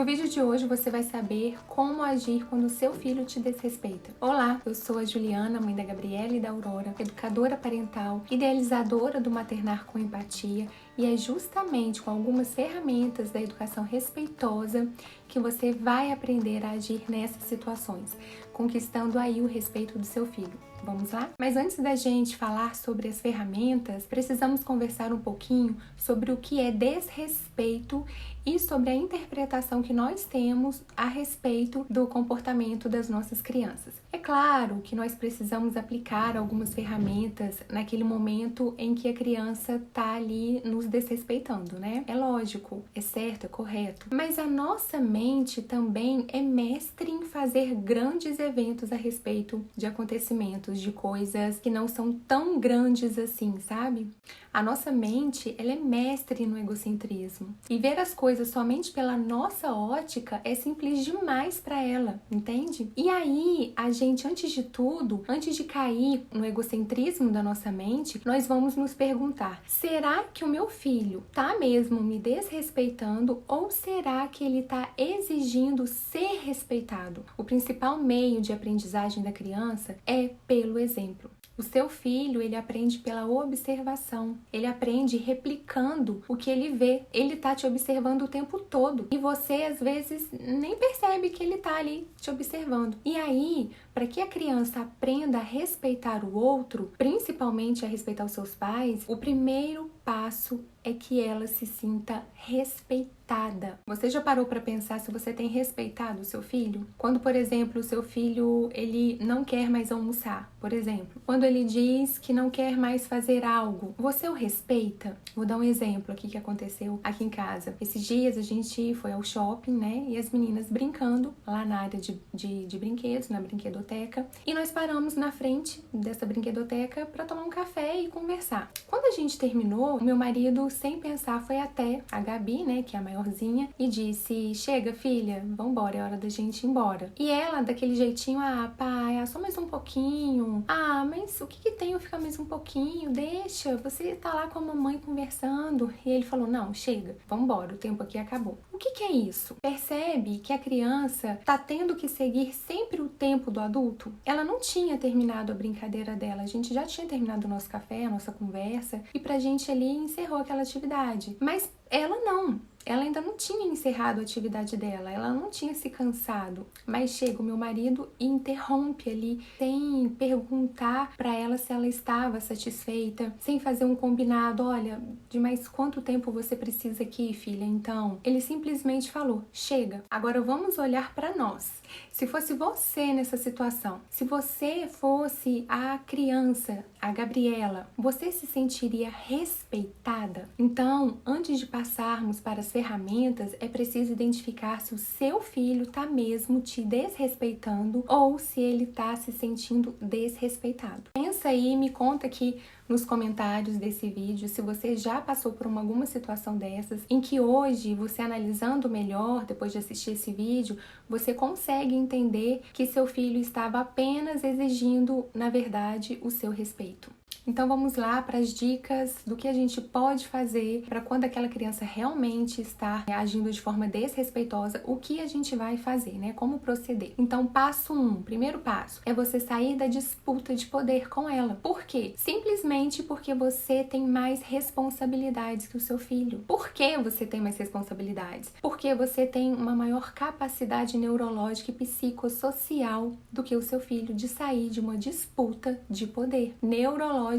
No vídeo de hoje você vai saber como agir quando o seu filho te desrespeita. Olá, eu sou a Juliana, mãe da Gabriela e da Aurora, educadora parental, idealizadora do Maternar com Empatia, e é justamente com algumas ferramentas da educação respeitosa que você vai aprender a agir nessas situações, conquistando aí o respeito do seu filho. Vamos lá? Mas antes da gente falar sobre as ferramentas, precisamos conversar um pouquinho sobre o que é desrespeito e sobre a interpretação que nós temos a respeito do comportamento das nossas crianças. É claro que nós precisamos aplicar algumas ferramentas naquele momento em que a criança está ali nos desrespeitando, né? É lógico, é certo, é correto. Mas a nossa mente também é mestre em fazer grandes eventos a respeito de acontecimentos, de coisas que não são tão grandes assim, sabe? A nossa mente, ela é mestre no egocentrismo. E ver as coisas somente pela nossa ótica é simples demais para ela, entende? E aí, a gente, antes de tudo, antes de cair no egocentrismo da nossa mente, nós vamos nos perguntar: será que o meu filho tá mesmo me desrespeitando ou será que ele tá exigindo ser respeitado? O principal meio de aprendizagem da criança é pelo exemplo. O seu filho, ele aprende pela observação, ele aprende replicando o que ele vê. Ele tá te observando o tempo todo e você, às vezes, nem percebe que ele tá ali te observando. E aí, para que a criança aprenda a respeitar o outro, principalmente a respeitar os seus pais, o primeiro passo é que ela se sinta respeitada. Você já parou para pensar se você tem respeitado o seu filho? Quando, por exemplo, o seu filho ele não quer mais almoçar, por exemplo. Quando ele diz que não quer mais fazer algo, você o respeita? Vou dar um exemplo aqui que aconteceu aqui em casa. Esses dias a gente foi ao shopping, né? E as meninas brincando lá na área de brinquedos, na brinquedoteca. E nós paramos na frente dessa brinquedoteca para tomar um café e conversar. Quando a gente terminou, o meu marido, sem pensar, foi até a Gabi, né, que é a maiorzinha, e disse: chega, filha, vambora, é hora da gente ir embora. E ela, daquele jeitinho: ah, pai, só mais um pouquinho. Ah, mas o que tem eu ficar mais um pouquinho? Deixa, você tá lá com a mamãe conversando. E ele falou: não, chega, vambora, o tempo aqui acabou. O que é isso? Percebe que a criança tá tendo que seguir sempre o tempo do adulto? Ela não tinha terminado a brincadeira dela, a gente já tinha terminado o nosso café, a nossa conversa, e pra gente ali encerrou aquela atividade. Mas ela não. Ela ainda não tinha encerrado a atividade dela, ela não tinha se cansado. Mas chega o meu marido e interrompe ali, sem perguntar para ela se ela estava satisfeita, sem fazer um combinado: olha, de mais quanto tempo você precisa aqui, filha? Então, ele simplesmente falou: chega, agora vamos olhar para nós. Se fosse você nessa situação, se você fosse a criança, a Gabriela, você se sentiria respeitada? Então, antes de passarmos para as ferramentas, é preciso identificar se o seu filho está mesmo te desrespeitando ou se ele está se sentindo desrespeitado. Pensa aí e me conta aqui nos comentários desse vídeo se você já passou por alguma situação dessas, em que hoje, você analisando melhor, depois de assistir esse vídeo, você consegue entender que seu filho estava apenas exigindo, na verdade, o seu respeito. Então vamos lá para as dicas do que a gente pode fazer para quando aquela criança realmente está agindo de forma desrespeitosa, o que a gente vai fazer, né? Como proceder. Então, passo 1, primeiro passo, é você sair da disputa de poder com ela. Por quê? Simplesmente porque você tem mais responsabilidades que o seu filho. Por que você tem mais responsabilidades? Porque você tem uma maior capacidade neurológica e psicossocial do que o seu filho de sair de uma disputa de poder. Neurológicamente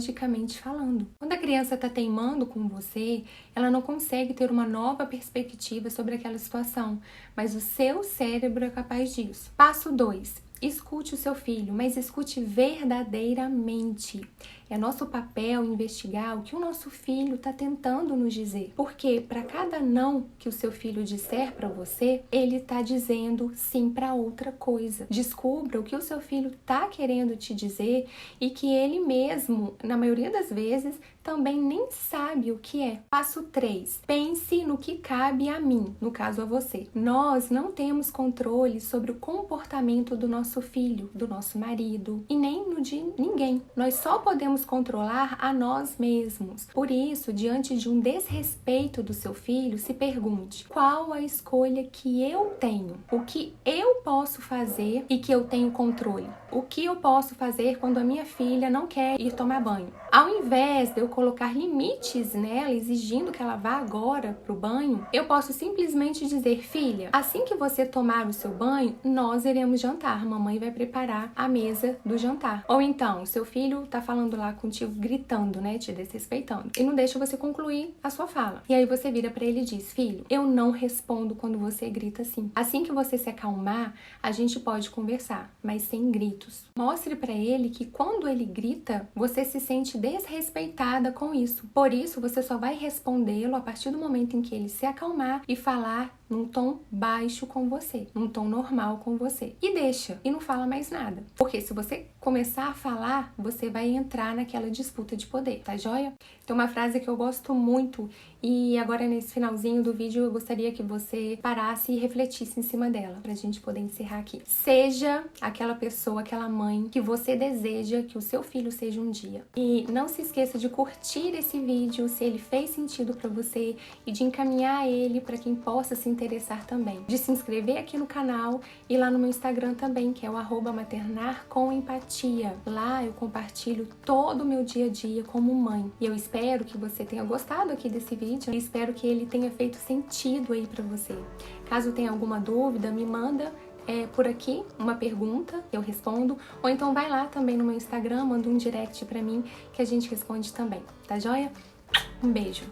falando. Quando a criança está teimando com você, ela não consegue ter uma nova perspectiva sobre aquela situação, mas o seu cérebro é capaz disso. Passo 2. Escute o seu filho, mas escute verdadeiramente. É nosso papel investigar o que o nosso filho está tentando nos dizer. Porque para cada não que o seu filho disser para você, ele está dizendo sim para outra coisa. Descubra o que o seu filho está querendo te dizer e que ele mesmo, na maioria das vezes, também nem sabe o que é. Passo 3. Pense no que cabe a mim, no caso a você. Nós não temos controle sobre o comportamento do nosso filho, do nosso marido e nem no de ninguém. Nós só podemos nos controlar a nós mesmos. Por isso, diante de um desrespeito do seu filho, se pergunte: qual a escolha que eu tenho? O que eu posso fazer e que eu tenho controle? O que eu posso fazer quando a minha filha não quer ir tomar banho? Ao invés de eu colocar limites nela, exigindo que ela vá agora pro banho, eu posso simplesmente dizer: filha, assim que você tomar o seu banho, nós iremos jantar. Mamãe vai preparar a mesa do jantar. Ou então, seu filho tá falando lá contigo, gritando, né, te desrespeitando, e não deixa você concluir a sua fala. E aí você vira pra ele e diz: filho, eu não respondo quando você grita assim. Assim que você se acalmar, a gente pode conversar, mas sem gritos. Mostre pra ele que quando ele grita, você se sente desrespeitada com isso. Por isso, você só vai respondê-lo a partir do momento em que ele se acalmar e falar num tom baixo com você, num tom normal com você. E deixa, e não fala mais nada. Porque se você começar a falar, você vai entrar naquela disputa de poder, tá joia? Tem uma frase que eu gosto muito e agora nesse finalzinho do vídeo eu gostaria que você parasse e refletisse em cima dela, pra gente poder encerrar aqui. Seja aquela pessoa, aquela mãe que você deseja que o seu filho seja um dia. E não se esqueça de curtir esse vídeo se ele fez sentido pra você e de encaminhar ele pra quem possa se interessar também. De se inscrever aqui no canal e lá no meu Instagram também, que é o @maternarcomempatia. Lá eu compartilho todo o meu dia a dia como mãe. E eu espero que você tenha gostado aqui desse vídeo e espero que ele tenha feito sentido aí pra você. Caso tenha alguma dúvida, me manda por aqui uma pergunta, eu respondo, ou então vai lá também no meu Instagram, manda um direct pra mim que a gente responde também, tá joia? Um beijo!